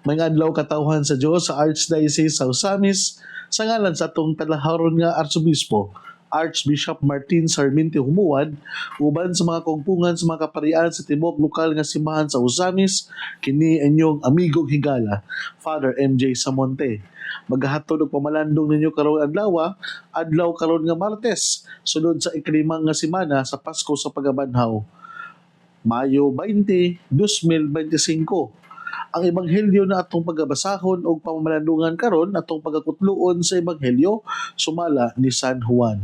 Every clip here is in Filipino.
May adlaw katawhan sa Dios sa Archdiocese sa Osamis sa ngalan sa atong talaharon nga Arsobispo Archbishop Martin Sarmiento Humuad uban sa mga kugpungan sa mga kaparian sa tibok lokal nga simbahan sa Osamis kini inyong amigong higala Father MJ Samonte. Maghahatod og pamalandong ninyo karong adlaw karon nga Martes sunod sa ikalimang nga semana sa Pasko sa Pagabanhaw Mayo 20, 2025. Ang ebanghelyo na atong pagabasahon og pamalandungan karon atong pagakutluon sa ebanghelyo sumala ni San Juan.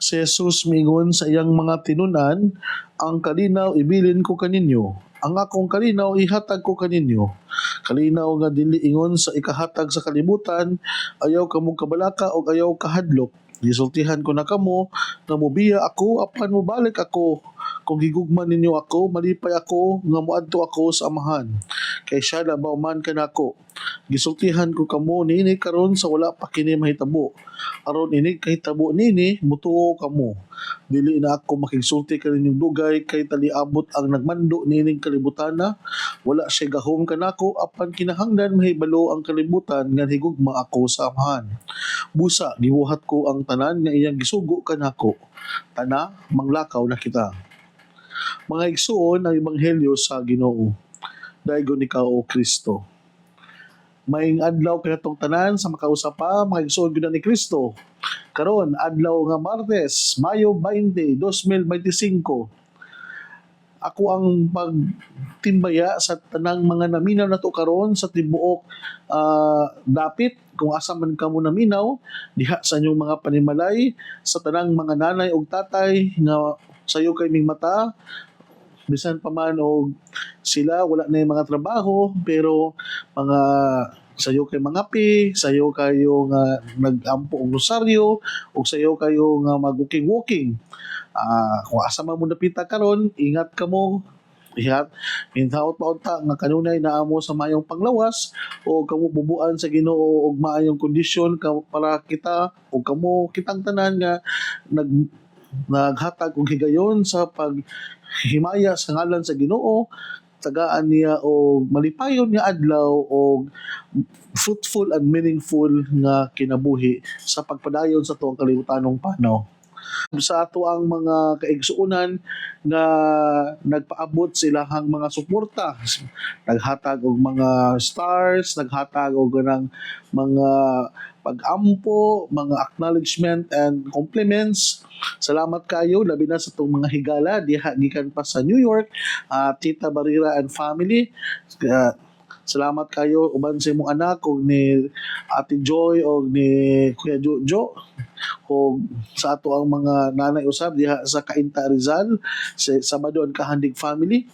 Si Jesus mingon sa iyang mga tinunan, ang kalinaw ibilin ko kaninyo, ang akong kalinaw ihatag ko kaninyo. Kalinaw nga dili ingon sa ikahatag sa kalibutan, ayaw kamo kabalaka o ayaw kahadlok. Gisultihan ko na kamo nga mobiya ako apan mobalik ako. Kung higugman ninyo ako, malipay ako nga moadto ako sa amahan. Kay siya labaw man kanako. Gisultihan ko kamo niini karon sa wala pa kini mahitabo. Aron ini kahitabo nini mutuo kamo. Dili na ako makigsulti kaninyong dugay kay taliabot ang nagmando nining kalibutana. Wala siya gahom kanako apan kinahanglan mahibalo ang kalibutan nga higugma ako sa amahan. Busa gibuhat ko ang tanan nga iyang gisugo kanako. Tana manglakaw na kita. Mga igsuon ang ebanghelyo sa Ginoo. Daigon ikaw o Kristo. Maayong adlaw kanatong tanan sa makausapa mga igsuon gyud ni Kristo. Karon adlaw nga Martes, Mayo 20, 2025. Ako ang pagtimbaya sa tanang mga naminaw nato karon sa tibuok dapit kung asa man kamo naminaw diha sa inyong mga panimalay sa tanang mga nanay ug tatay nga sayo kay ming mata bisan pa man og sila wala na yung mga trabaho pero mga sayo kay mga sayo kayo nga nagampo og rosaryo ug sayo kayo nga mag-walking. Kung asa man mo napita karon ingat kamo. Ihat, mintaot pa unta nga kanunay naamo sa mayong panglawas o kamo bubuan sa Ginoo og maayong kondisyon para kita o kamo kitang tanan nga naghatag og higayon sa paghimaya sa ngalan sa Ginoo, tagaan niya o malipayon nga adlaw o fruitful and meaningful nga kinabuhi sa pagpadayon sa tuong kalibutanong panaw. Sa ato ang mga kaigsuunan nga nagpaabot silahang mga suporta, naghatag og mga stars, naghatag og ng mga pag-ampo, mga acknowledgement and compliments. Salamat kayo labi na sa itong mga higala diha gikan pa sa New York, Tita Barira and family. Salamat kayo uban sa imong anak og ni Ate Joy og ni Kuya Jojo o sa ato ang mga nanay usab diha sa Cainta Rizal sa Sabado and Kahandig family,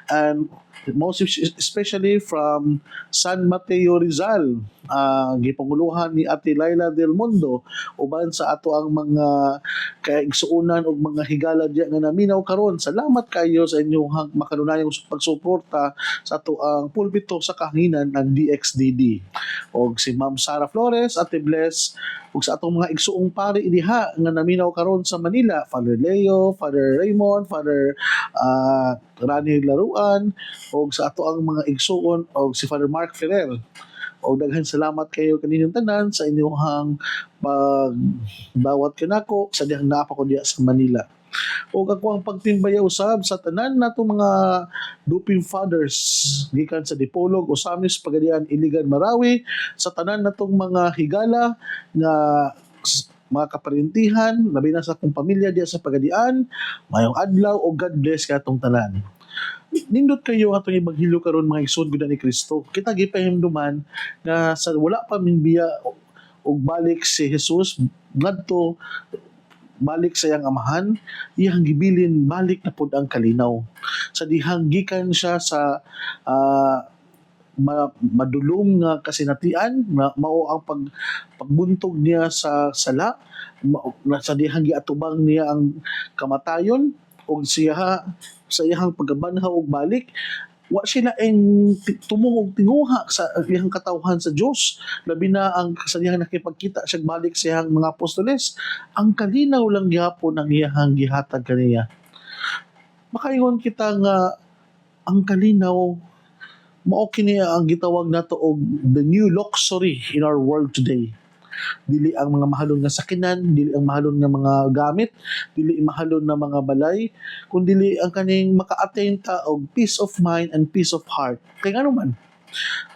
and most especially from San Mateo Rizal, gipanguluhan ni Ate Laila Del Mundo uban sa ato ang mga kaigsuunan og mga higala diya nga naminaw karon. Salamat kayo sa inyong makanunayang pagsuporta sa ato ang pulpito sa kahanginan ng DXDD og si Ma'am Sara Flores, Ate Bless ug sa atong mga igsuong pari diha nga naminaw karon sa Manila, Father Leo, Father Raymond, Father Rani Laruan og sa ato ang mga igsuon og si Father Mark Ferrer. O daghan salamat kayo kaninyong tanan sa inyong pagbawat kanako sa dihang naapa ko diha sa Manila. O ako ang pagtimbaya usab sa tanan nato mga Duping Fathers gikan sa Dipolog, Osamis, Pagadian, Iligan, Marawi, sa tanan natong mga higala nga mga kaparintihan, labi na sa akong pamilya diya sa Pagadian, mayong adlaw o God bless katong tanan. Nindot kayo atong ebanghelyo karon mga igsoon gud ni Kristo. Kita gipahimduman nga sa wala pa minbiya og balik si Jesus ngadto balik sa iyang amahan, iyang gibilin balik na pud ang kalinaw. Sa dihang gikan siya sa madulom nga kasinatian, mao ang pagbuntog niya sa sala, sa dihang giatubang niya ang kamatayon og siya sa iyang pagbanhaw og balik wa sila ang tumong og tinguha sa iyang katawhan sa Dios, labi na ang sa iyang nakipagkita siya balik sa iyang mga apostoles, ang kalinaw lang gyapon ang iyang gihatag kaniya. makaingon kita nga ang kalinaw mao kini ang gitawag nato og the new luxury in our world today. Dili ang mga mahalon nga sakinan, dili ang mahalon nga mga gamit, dili mahalon na mga balay, kundi ang kaning maka-attain ta og peace of mind and peace of heart. Kay ano man,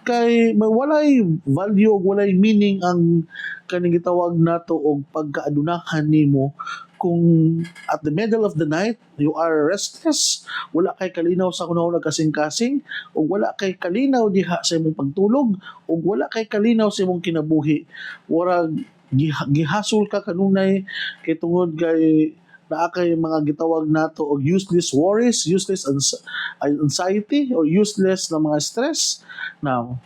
kay may walay value ug walay meaning ang kaning gitawag nato og pagkaadunahan nimo kung at the middle of the night you are restless, wala kay kalinaw sa kunahon kasing-kasing, ug wala kay kalinaw diha sa imong pagtulog, ug wala kay kalinaw sa imong kinabuhi, warag gihasol ka kanunay kay tungod kay naa kay mga gitawag nato og useless worries, useless anxiety or useless na mga stress. Now,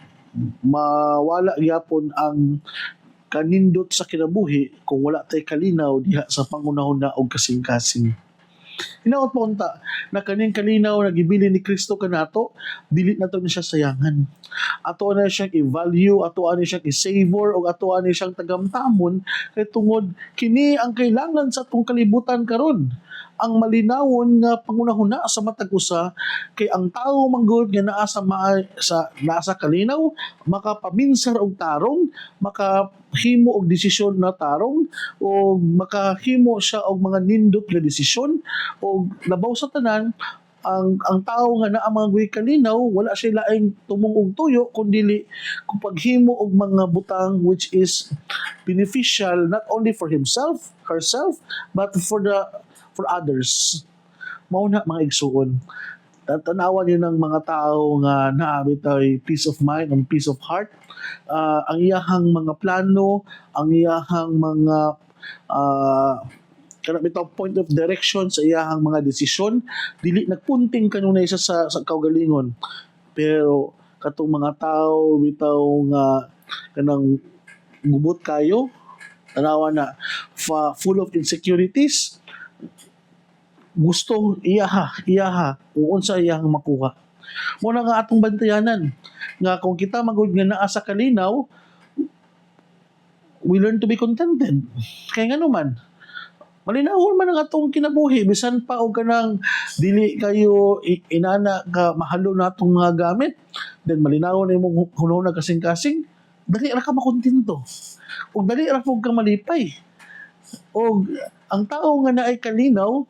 mawala gyapon ang kanindot sa kinabuhi kung wala tay kalinaw diha sa pangunahon og kasing-kasing. Hinaot mo unta na kaning kalinaw na gibili ni Kristo kanato, dili nato ni siya sayangan. Ato na siyang i-value, ato ani siyang i-savor, o ato ani siyang tagamtamon kay tungod kini ang kailangan sa atong kalibutan karon. Ang malinawon nga pangunahuna sa matag usa kay ang tawo manggod nga naa sa kalinaw makapaminsar og tarong, makahimo og desisyon na tarong, o makahimo siya og mga nindot nga desisyon, o labaw sa tanan ang tao nga naa mga guy kalinaw wala siya laing tumong og tuyo kundi kung paghimo og mga butang which is beneficial not only for himself, herself, but for others. Mao na mga igsuon. Tanawan yun ng mga tao nga naabit ay peace of mind and peace of heart. Ang iyahang mga plano, ang iyahang mga kanang bitaw point of direction sa iyahang mga desisyon, dili nagpunting kanunay sa kaugalingon. Pero katong mga tao bitaw nga kanang gubot kayo, tanawa na full of insecurities, gustong iyaha kung unsa iyang makuha. Mo na nga atong bantayanan nga kung kita magud nga naa sa kalinaw, we learn to be contented. Kaya nga naman, malinawon man ang atong kinabuhi bisan pa og kanang dili kayo inana ka mahalo natong mga gamit, then malinawon imong hunahuna kasing-kasing, dali ra ka makontento. Og dali ra pud ka malipay. Og ang tao nga naay kalinaw,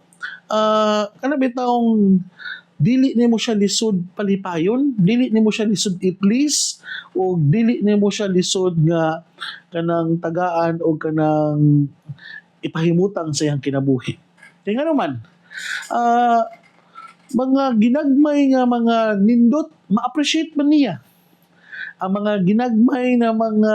kana bitawng dili nimo siya lisod palipayon, dili nimo siya lisod i-please, o dili nimo siya lisod nga kanang tagaan o kanang ipahimutang sa iyang kinabuhi. Kaya nga naman, mga ginagmay nga mga nindot, ma-appreciate man niya. Ang mga ginagmay na mga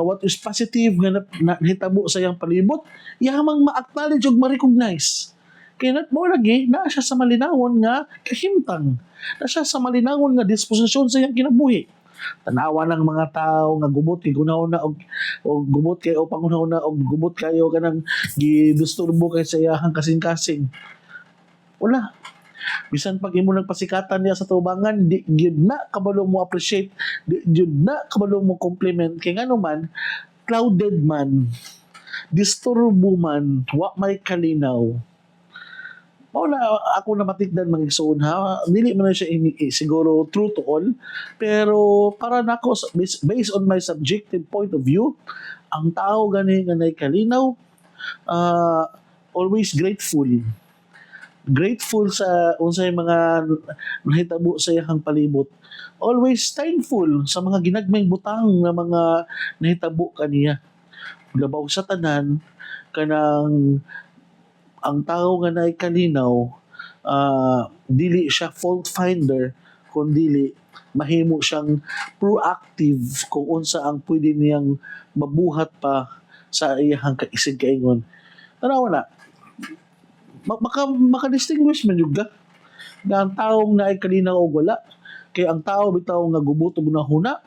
what is positive nga nahitabo sa iyang palibot, yahamang ma-acknowledge ug ma-recognize. Kaya mo lagi na siya sa malinawon nga kahimtang, na siya sa malinawon nga disposisyon sa iyang kinabuhi. Tanawa ng mga tao nga gubot kay gunahon na og gubot kay o pangunahon na og gubot kayo kanang gidisturbo kay sa iyang kasing-kasing. Wala. Bisan pag imo nagpasikatan niya sa tubangan, di gyud na kabalo mo appreciate, di gyud na kabalo mo compliment kay ngano man clouded man, disturbo man, wa may kalinaw. Mao na ako na matikdan mga igsoon ha, dili man na siya siguro true to all, pero para nako based on my subjective point of view, ang tao gani nga nay kalinaw, always grateful sa unsay mga nahitabo sa iyang palibot, always thankful sa mga ginagmayng butang na mga nahitabo kaniya. Labaw sa tanan kanang ang tao nga naay kalinaw, dili siya fault finder kundi mahimo siyang proactive kung unsa ang pwede niyang mabuhat pa sa iyang kaisig kaingon. Tanawa na, maka-distinguish man juga na ang taong naay kalinaw o wala. Kaya ang tao bitaw nga gubot og nahuna,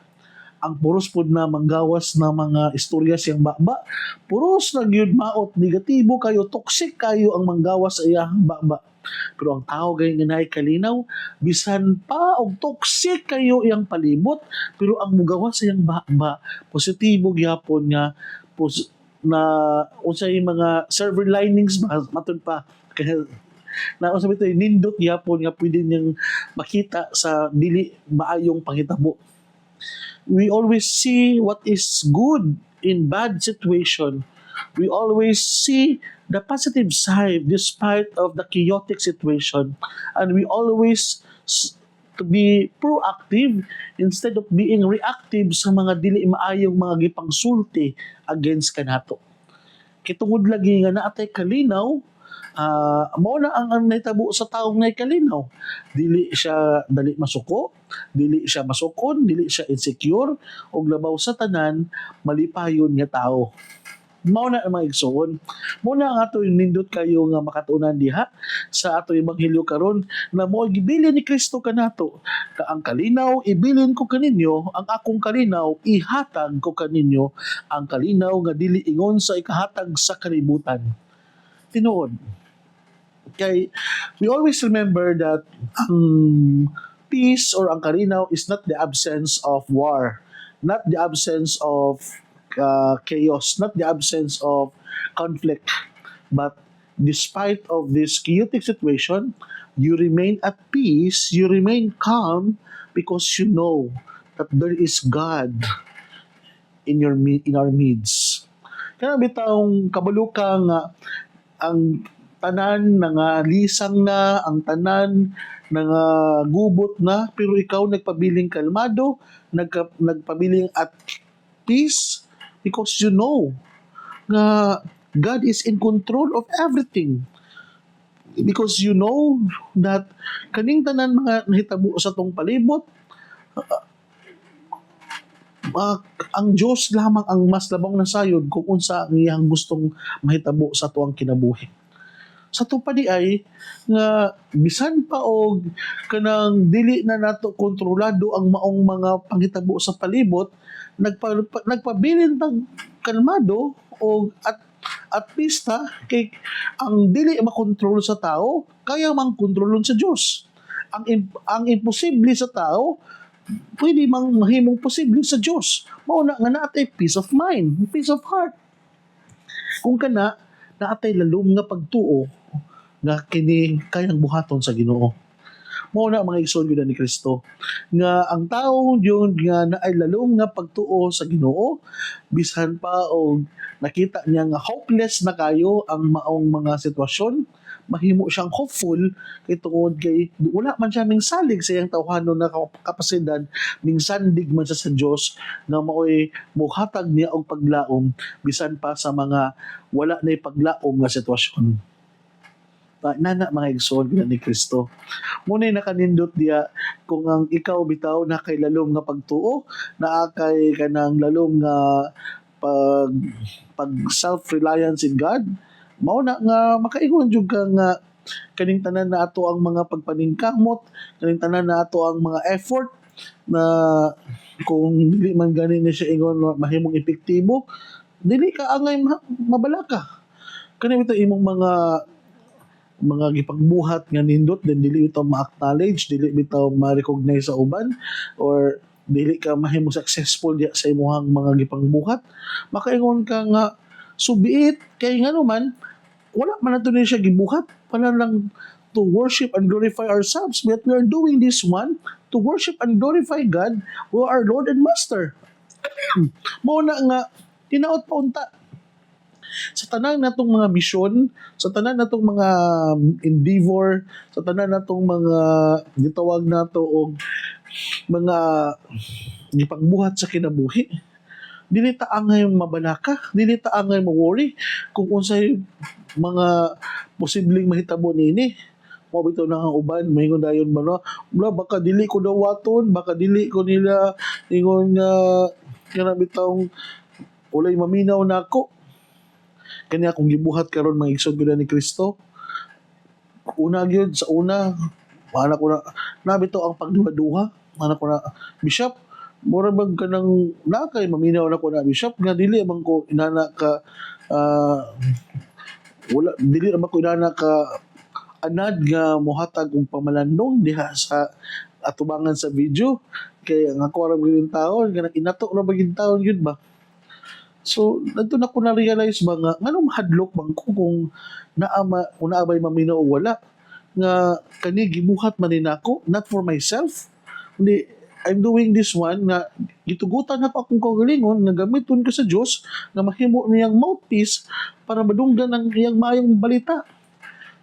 ang puros pod na manggawas na mga istorya siyang baba, puros na gyud maot, negatibo kayo, toxic kayo ang manggawas sa iyang baba. Pero ang tao gay nga naay kalinaw, bisan pa og toxic kayo iyang palibot, pero ang mugawas sa iyang baba, positibo gyapon nga na unsay mga silver linings matud pa kaya Na sabi ito, nindot yapon nga pwede niyang makita sa dili maayong panghitabo. We always see what is good in bad situation. We always see the positive side despite of the chaotic situation. And we always to be proactive instead of being reactive sa mga dili maayong mga gipangsulti against kanato. Kitungod lagi nga naatay kalinaw, mao na ang nahitabo sa taong nay kalinaw. Dili siya dali masuko, dili siya masukon, dili siya insecure, og labaw sa tanan malipayon nga tao. Mao na ang mga igsoon. Mao na ang ato nindot kayo nga makatunan diha sa ato ebanghelyo karon na mo gibilin ni Kristo kanato. Ka ang kalinaw ibilin ko kaninyo, ang akong kalinaw ihatag ko kaninyo, ang kalinaw nga dili ingon sa ikahatag sa kalibutan. Tinuod. Kay we always remember that peace or ang kalinaw is not the absence of war, not the absence of chaos, not the absence of conflict, but despite of this chaotic situation, you remain at peace, you remain calm because you know that there is God in our midst. Kaya bitawng kabalukang ang tanan nga lisang na, ang tanan nga gubot na, pero ikaw nagpabiling kalmado, nagpabiling at peace because you know nga God is in control of everything. Because you know that kaning tanan mga nahitabo sa tong palibot, ang Diyos lamang ang mas labang nasayod kung unsa ang iyang gustong mahitabo sa tuang kinabuhi. Sa tupadi ay nga bisan pa og kanang dili na nato kontrolado ang maong mga panghitabo sa palibot, nagpabilin tag kalmado o at pista kay ang dili makontrol sa tao kaya mang kontrolon sa Dios. Ang imposible sa tao pwede mang mahimong posible sa Dios. Mao na nga naatay peace of mind, peace of heart. Kung kana naatay lalom nga pagtuo nga kini kayang buhaton sa Ginoo. Mao na mga igsoon ni Kristo nga ang tao yun nga naay lalom nga pagtuo sa Ginoo bisan pa og nakita niya nga hopeless na kayo ang maong mga sitwasyon, mahimo siyang hopeful kay tungod kay wala man siya ning salig sa iyang tawhanon na kapasidad, ning sandig man siya sa Dios nga maoy muhatag niya og paglaom bisan pa sa mga wala na paglaom nga sitwasyon. Nana mga igsoon ni Kristo. Muna nakanindot diya kung ang ikaw bitaw na kay lalom nga pagtuo, na kay kanang lalom nga pag self-reliance in God, mao na nga makaingon jud ka nga kaning tanan na ato ang mga pagpaningkamot, kaning tanan na ato ang mga effort na kung dili man gani na siya ingon mahimong epektibo, dili ka angay mabala ka. Kani ito imong mga gipagbuhat nga nindot then dili bitaw ma-acknowledge, dili bitaw ma-recognize sa uban, or dili ka mahimo successful diya sa imong mga gipangbuhat, makaingon ka nga subiit kay ngano man wala man nato ni siya gibuhat para lang to worship and glorify ourselves, but we are doing this one to worship and glorify God who our Lord and Master. Mao na nga tinaot pa unta sa tanan natong mga misyon, sa tanan natong mga endeavor, sa tanan natong mga gitawag nato og mga gipagbuhat sa kinabuhi, dili ta angay mabalaka, dili ta angay mo-worry kung unsay mga posibleng mahitabo nini. Mo bitaw na ang uban moingon dayon ba no, baka dili ko daw waton, baka dili ko nila ingon nga kana bitawng ulay maminaw nako. Kani akong gibuhat karon mga igsoon ni Kristo. Una gyud sa una, ana ko na bitaw ang pagduha-duha, ana ko na Bishop, mura bag kanang na kay maminaw na ko na Bishop nga dili man ko inana ka wala dili man ko inana ka anad nga mohatag og pamalandong diha sa atubangan sa video kay ang ako ra gyud taon kanang inato ra bagid taon gyud ba. So, nandun ako na-realize ba nga, nga mahadlok bang ko kung naabay maminaw o wala. nga kani gibuhat man ni nako, not for myself. Hindi, I'm doing this one nga gitugutan ako akong kaugalingon nga gamiton ko sa Dios nga mahimo niyang mouthpiece para madunggan ang iyang maayong balita.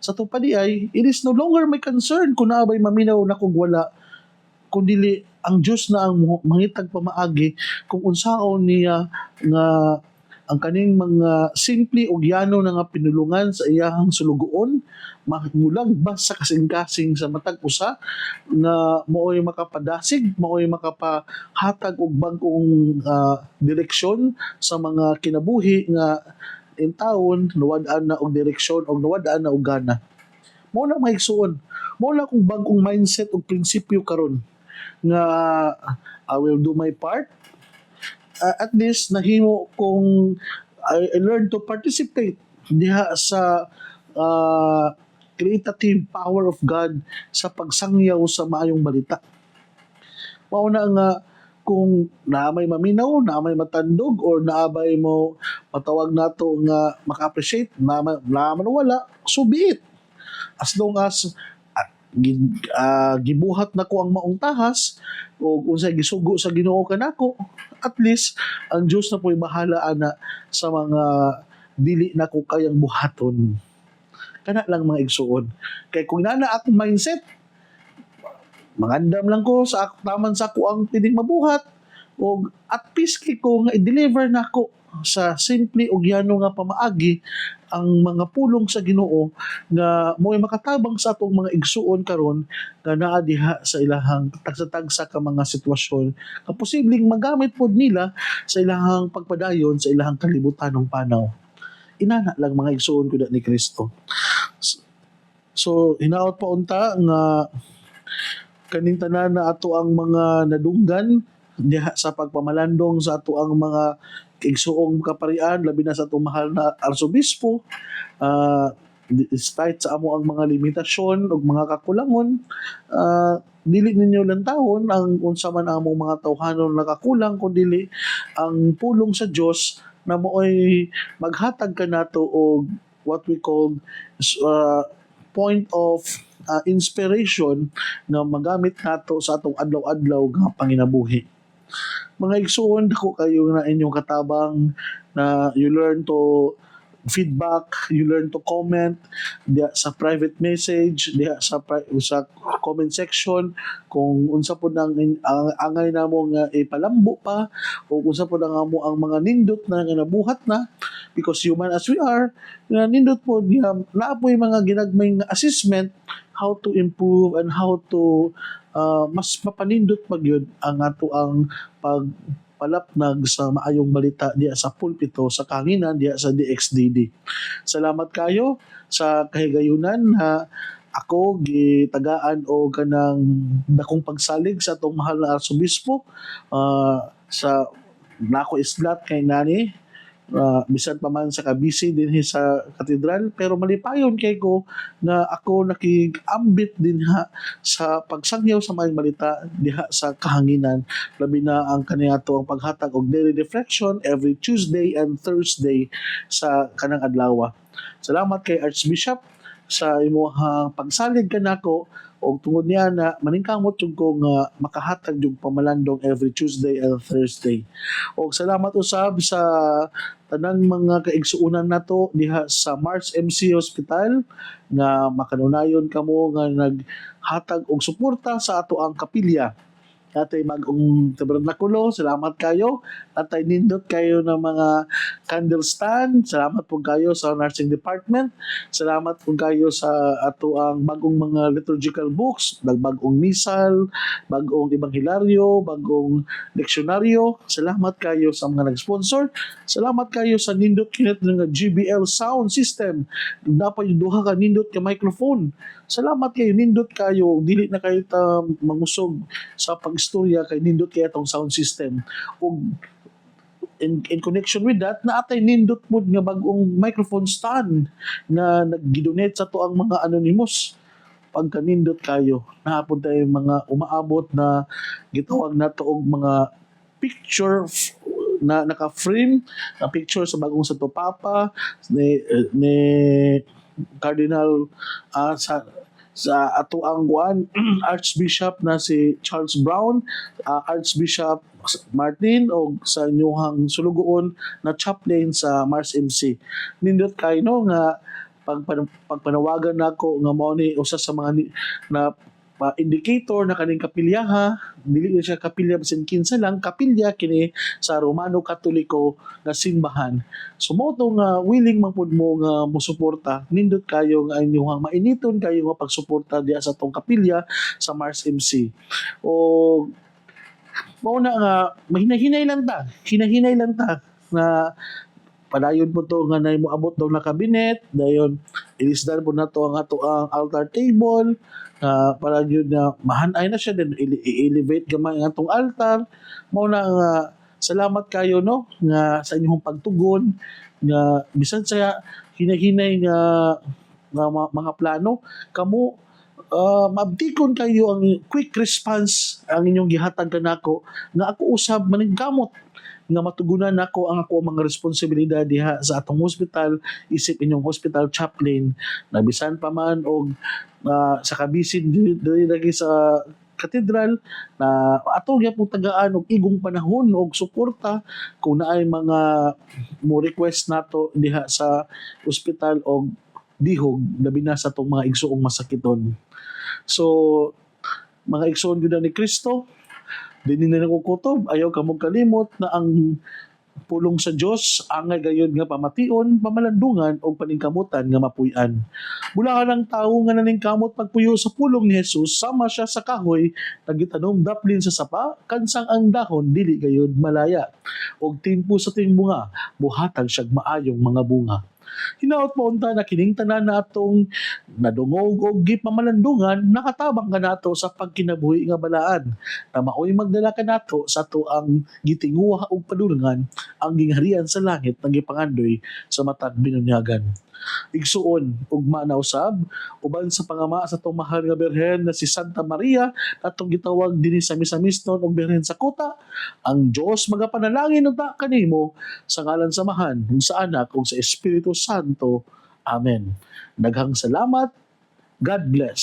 Sa tupad ay, it is no longer my concern kung naabay maminaw na kung wala, kundi ang Diyos na ang mangitag pamaagi kung unsaon niya nga ang kaning mga simple ug yano na nga pinulungan sa iyahang sulugoon mulag ba sa kasing-kasing sa matag usa na mao'y makapadasig, mao'y makapahatag og bag-ong direksyon sa mga kinabuhi nga in taon nawad-an na og direksyon og nawad-an na og gana. Mao na maigsuon. Mao na kung bag-ong mindset ug prinsipyo karon nga I will do my part. At least nahimo kung I learn to participate diha sa creative power of God sa pagsangyaw sa maayong balita. Mao na nga kung naamay maminaw, naamay matandog, or naabay mo matawag nato nga maka-appreciate, naman wala, so be it. As long as gibuhat na ko ang maong tahas o unsay gisugo sa Ginoo kanako, at least ang Dios na po'y bahala ana sa mga dili na ko kayang buhaton. Kana lang mga igsuon. Kay kung nana akong mindset, mangandam lang ko sa taman sa ako ang pining mabuhat o at peace kay ko nga i-deliver na ako sa simple og yano nga pamaagi ang mga pulong sa Ginoo nga mo'y makatabang sa atong mga igsuon karon nga naa diha sa ilahang tagsa-tagsa ka mga sitwasyon nga posibleng magamit pod nila sa ilahang pagpadayon sa ilahang kalibutanong panaw. Inana lang mga igsuon ko ni Kristo. So hinaot pa unta nga kaning tanan na ato ang mga nadunggan diha sa pagpamalandong sa ato ang mga igsuong kaparian, labi na sa atong mahal na arsobispo, despite sa amo ang mga limitasyon o mga kakulangon, dili ninyo lantahon ang unsa man among mga tawhanon nakakulang, kundi ang pulong sa Dios na mooy maghatag kanato og what we call point of inspiration na magamit nato sa atong adlaw-adlaw nga panginabuhi. Mga igsuon, dako kayo na inyong katabang na you learn to feedback, you learn to comment diha sa private message, diha sa comment section kung unsa po nang angay namo nga ipalambo pa o unsa po nang amo ang mga nindot na nga nabuhat na, because human as we are, nga nindot po diha naapoy mga ginagmay nga assessment how to improve and how to mas mapanindot magyud ang ato ang pagpalapnag sa maayong balita diya sa pulpito sa kanginan diya sa DXDD. Salamat kayo sa kahigayunan na ako gitagaan o kanang dakong pagsalig sa atong mahal na arsobispo sa nako islat kay nani bisan pa man sa kabisi din sa katedral, pero malipayon kay ko na ako nakig-ambit din sa pagsangyaw sa mga balita diha sa kahanginan, labi na ang kaniadto ang paghatag og daily reflection every Tuesday and Thursday sa kanang adlaw. Salamat kay Archbishop sa imong pagsalig kanako og tungod niya na maningkamot jud ko nga makahatag jud pamalandong every Tuesday and Thursday. Og salamat usab sa tanang mga kaigsuonan nato diha sa Mars MC Hospital nga makanunayon kamo nga naghatag og suporta sa ato ang kapilya. Natay mag-ong tabernakulo, salamat kayo. Natay nindot kayo ng mga candle stand, salamat po kayo sa nursing department. Salamat po kayo sa ato ang bagong mga liturgical books, bagong misal, bagong ebanghelaryo, bagong leksyonaryo. Salamat kayo sa mga nag-sponsor. Salamat kayo sa nindot kinit ng GBL sound system. Dapat yung duha ka nindot ka microphone. Salamat kayo, nindot kayo, dili na kayo mangusog sa pag-istorya kay nindot kayo itong sound system. O in connection with that, naatay nindot mo nga bagong microphone stand na nag-donate sa to ang mga anonymous. Pagka nindot kayo, nahapon tayo mga umaabot na gitawag na to og mga picture na naka-frame na picture sa bagong Santo Papa ni Cardinal sa ato ang kuan Archbishop na si Charles Brown, Archbishop Martin o sa inyong sulugoon na chaplain sa Mars MC. Nindot kay no nga pagpanawagan nako nga mao ni usa sa mga na indicator na kaning kapilya dili na siya kapilya basin kinsa lang kapilya kini sa Romano Katoliko nga simbahan. So mo to nga willing man pud mo nga mosuporta, nindot kayo nga inyong mainiton kayo nga pagsuporta diha sa tong kapilya sa Mars MC. O mao na nga mahinahinay lang ta, hinahinay lang ta na padayon po to nga nay moabot daw na kabinet, dayon ilisdan po na to ang ato ang altar table para yun na mahanay na siya, then i-elevate gamay ang atong altar. Mao na nga salamat kayo no nga sa inyong pagtugon nga bisan sa hinahinay nga mga plano kamo maabtikon kayo ang quick response ang inyong gihatag kanako nga ako usab maningkamot nga matugunan nako ang ako mga responsibilidad diha sa atong hospital isip inyong hospital chaplain na bisan pa man og sa kabisin dili lagi sa katedral na ato gyapon tagaan og igong panahon og suporta kung naay mga mo request nato diha sa hospital og dihog labi na sa tong mga igsuong masakiton. So mga igsoon gyud ni Kristo, dili na nakukutob, ayaw kamong kalimot na ang pulong sa Dios angay gayud nga pamation, pamalandungan o paningkamutan nga mapuy-an. Bulahan ang tawo nga naningkamot pagpuyo sa pulong ni Jesus, sama siya sa kahoy, nagitanom daplin sa sapa, kansang ang dahon dili gayud malaya. Og timpo sa ting bunga, buhatag siyag maayong mga bunga. Hinaot mo unta na kining tanan na atong nadungog o gipamalandungan nakatabang ka nato sa pagkinabuhi nga balaan na maoy magdala ka nato sa ato ang gitinguha og padulungan ang gingharian sa langit ng gipangandoy sa matag binunyagan. Igsuon ugma na usab uban sa pangama sa atong mahal nga birhen na si Santa Maria atong gitawag dinhi sa misa-misnon og birhen sa kuta, ang Dios magapanalangin unta kanimo sa ngalan sa Amahan ug sa Anak ug sa Espiritu Santo. Amen. Daghang salamat. God bless.